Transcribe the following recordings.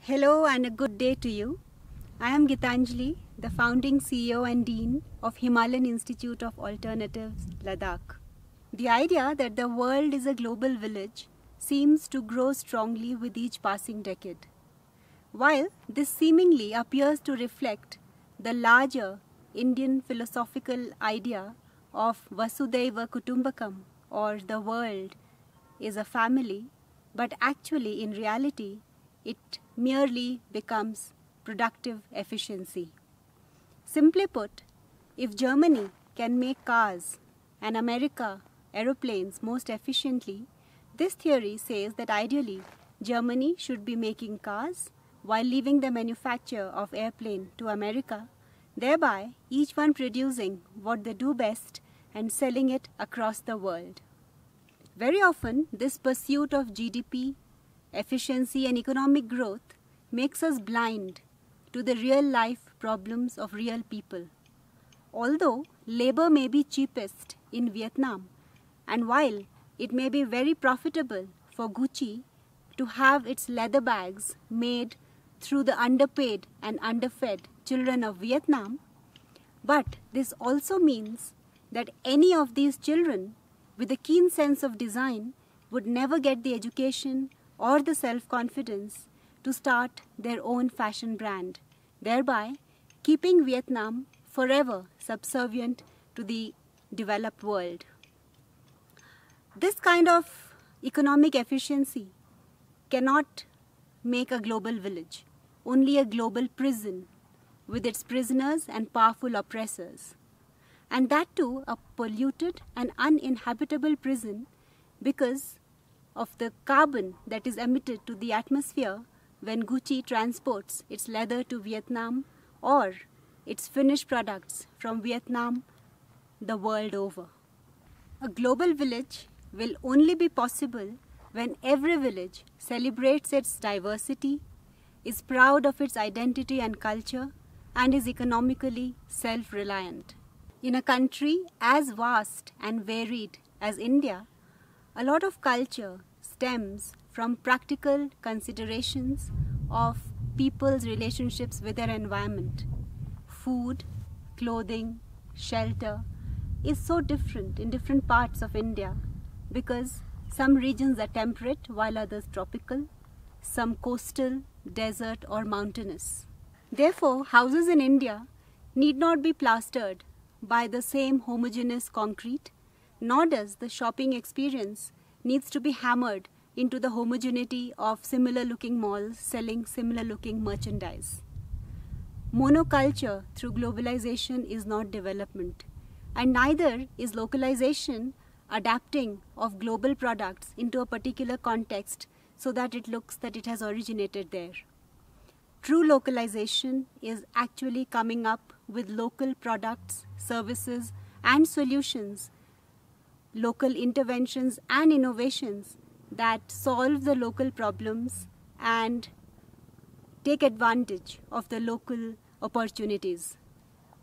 Hello and a good day to you. I am Gitanjali, the founding CEO and Dean of Himalayan Institute of Alternatives, Ladakh. The idea that the world is a global village seems to grow strongly with each passing decade. While this seemingly appears to reflect the larger Indian philosophical idea of Vasudhaiva Kutumbakam, or the world is a family, but actually in reality it merely becomes productive efficiency. Simply put, if Germany can make cars and America aeroplanes most efficiently, this theory says that ideally Germany should be making cars while leaving the manufacture of airplane to America, thereby each one producing what they do best and selling it across the world. Very often, this pursuit of GDP, efficiency and economic growth makes us blind to the real life problems of real people. Although labor may be cheapest in Vietnam, and while it may be very profitable for Gucci to have its leather bags made through the underpaid and underfed children of Vietnam, but this also means that any of these children with a keen sense of design would never get the education or the self-confidence to start their own fashion brand, thereby keeping Vietnam forever subservient to the developed world. This kind of economic efficiency cannot make a global village, only a global prison with its prisoners and powerful oppressors. And that too a polluted and uninhabitable prison because of the carbon that is emitted to the atmosphere when Gucci transports its leather to Vietnam or its finished products from Vietnam the world over. A global village will only be possible when every village celebrates its diversity, is proud of its identity and culture, and is economically self-reliant. In a country as vast and varied as India, a lot of culture stems from practical considerations of people's relationships with their environment. Food, clothing, shelter is so different in different parts of India because some regions are temperate while others tropical, some coastal, desert or mountainous. Therefore, houses in India need not be plastered by the same homogeneous concrete, nor does the shopping experience needs to be hammered into the homogeneity of similar looking malls selling similar looking merchandise. Monoculture through globalization is not development, and neither is localization adapting of global products into a particular context so that it looks that it has originated there. True localization is actually coming up with local products, services and solutions, local interventions and innovations that solve the local problems and take advantage of the local opportunities.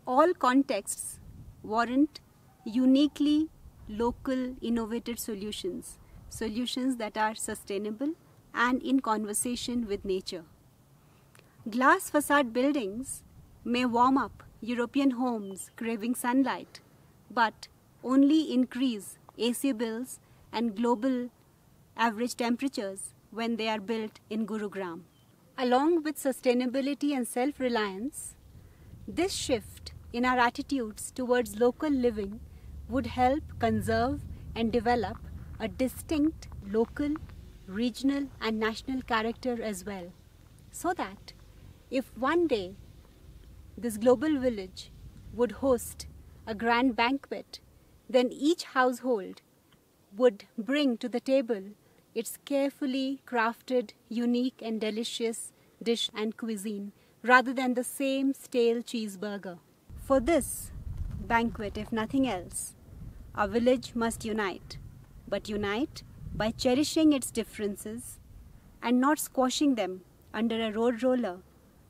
All contexts warrant uniquely local innovative solutions, solutions that are sustainable and in conversation with nature. Glass facade buildings may warm up European homes craving sunlight, but only increase AC bills and global average temperatures when they are built in Gurugram. Along with sustainability and self-reliance, this shift in our attitudes towards local living would help conserve and develop a distinct local, regional and national character as well, so that if one day this global village would host a grand banquet, then each household would bring to the table its carefully crafted, unique and delicious dish and cuisine rather than the same stale cheeseburger. For this banquet, if nothing else, our village must unite, but unite by cherishing its differences and not squashing them under a road roller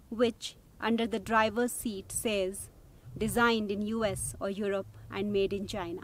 which under the driver's seat says designed in US or Europe and made in China.